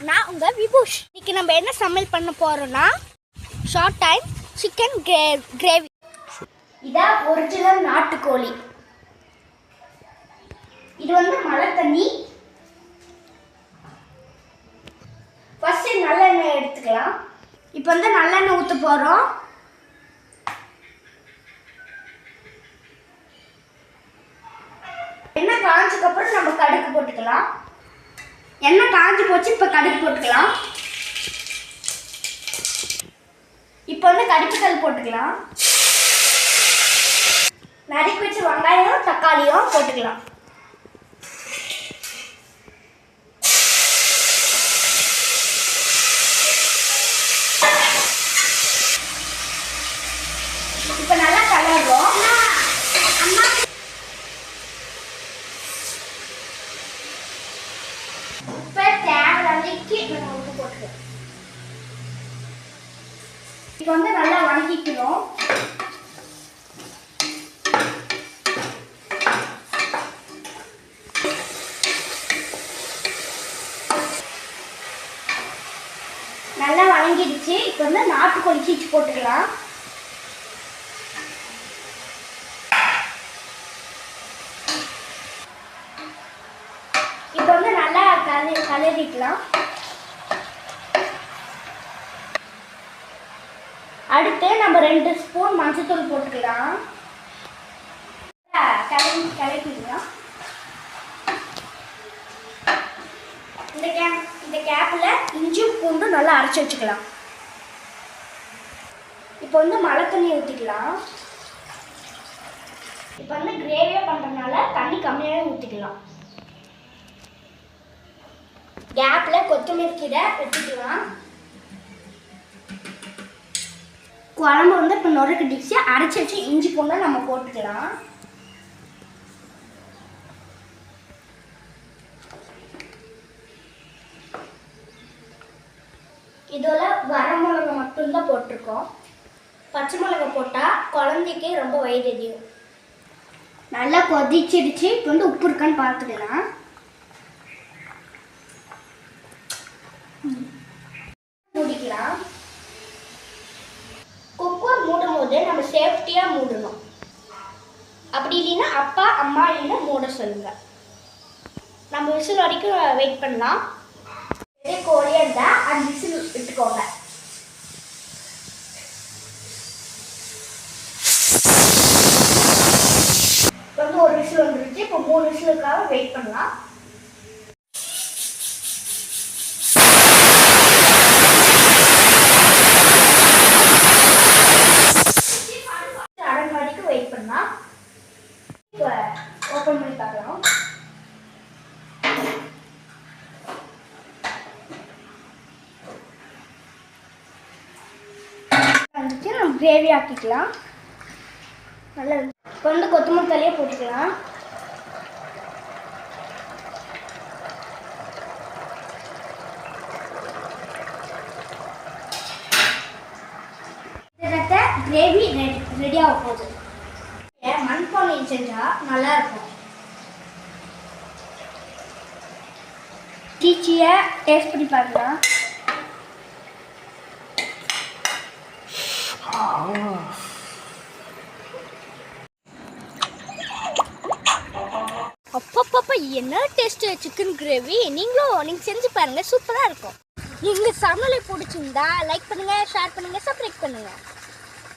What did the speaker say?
நான் உங்கள் விபூஷ். இன்னைக்கு நம்ம என்ன சமையல் பண்ண போகிறோன்னா ஷார்ட் டைம் சிக்கன் கிரேவி. இதான் ஒரிஜினல் நாட்டுக்கோழி. இது வந்து மழை தண்ணி. ஃபஸ்ட்டு நல்லெண்ணெய் எடுத்துக்கலாம். இப்போ வந்து நல்லெண்ணெய் ஊற்ற போகிறோம். எண்ணெய் காய்ச்சதுக்கப்புறம் நம்ம கடுகு போட்டுக்கலாம். எண்ணெய் காஞ்சி போச்சு, இப்போ கடுகு போட்டுக்கலாம். இப்போ வந்து கறிக்கல் போட்டுக்கலாம். நறுக்கி வச்ச வெங்காயம் தக்காளியும் போட்டுக்கலாம். இப்போ நல்லா கலர்றோம். இப்போ வந்து நல்லா வதக்கிக்கணும். நல்லா வதங்கிடுச்சு. இப்போ வந்து நாட்டுக்கோழி சீச்சு போட்டுக்கலாம். இப்போ வந்து நல்லா கலரிக்கலாம். அடுத்து நம்ம 2 ஸ்பூன் மஞ்சத்தூள் போட்டுக்கலாம். கலக்கிக்கலாம். இந்த கேப்பில் இஞ்சி பூண்டு நல்லா அரைச்சி வச்சுக்கலாம். இப்போ வந்து மழை தண்ணி ஊற்றிக்கலாம். இப்போ வந்து கிரேவியாக பண்ணுறதுனால தண்ணி கம்மியாகவே ஊற்றிக்கலாம். கேப்பில் கொத்தமல்லி கீரை வச்சுக்கலாம். குழம்பு வந்து இப்போ நொறுக்கிடுச்சு. அரைச்சி வச்சு இஞ்சி பூண்டை நம்ம போட்டுக்கலாம். இதில் வரமிளகா மட்டும்தான் போட்டிருக்கோம். பச்சை மிளகா போட்டால் குழந்தைக்கு ரொம்ப வயிறு எரியும். நல்லா கொதிச்சிடுச்சு. இப்போ வந்து உப்பு இருக்கான்னு பார்த்துக்கலாம். மூடிக்கலாம். குக்கர் மூடும் போது நம்ம சேஃப்டியாக மூடணும். அப்படி இல்லைன்னா அப்பா அம்மா இல்லைன்னா மூட சொல்லுங்க. நம்ம விசில் வரைக்கும் வெயிட் பண்ணலாம். இதே கோழியாக இருந்தால் அந்த விசில் விட்டுக்கோங்க. வந்து ஒரு விசில் வந்துருச்சு. இப்போ 3 விசிலுக்காக வெயிட் பண்ணலாம். வெயிட் பண்ணலாம். இப்போ ஓப்பன் பண்ணி பார்க்கலாம். வந்துட்டு நம்ம கிரேவி ஆக்கிக்கலாம். நல்லா இப்போ வந்து கொத்தமல்லி தழையே போட்டுக்கலாம். கிரேவி ரெடியாக போகுது. மண்பானையில் செஞ்சால் நல்லா இருக்கும். சீச்சியை டேஸ்ட் பண்ணி பார்க்கலாம். அப்பப்பப்ப என்ன டேஸ்ட் சிக்கன் கிரேவி. நீங்கள் செஞ்சு பாருங்கள், சூப்பராக இருக்கும். எங்கள் சமையலை பிடிச்சிருந்தா லைக் பண்ணுங்கள், ஷேர் பண்ணுங்கள், சப்ஸ்கிரைப் பண்ணுங்கள்.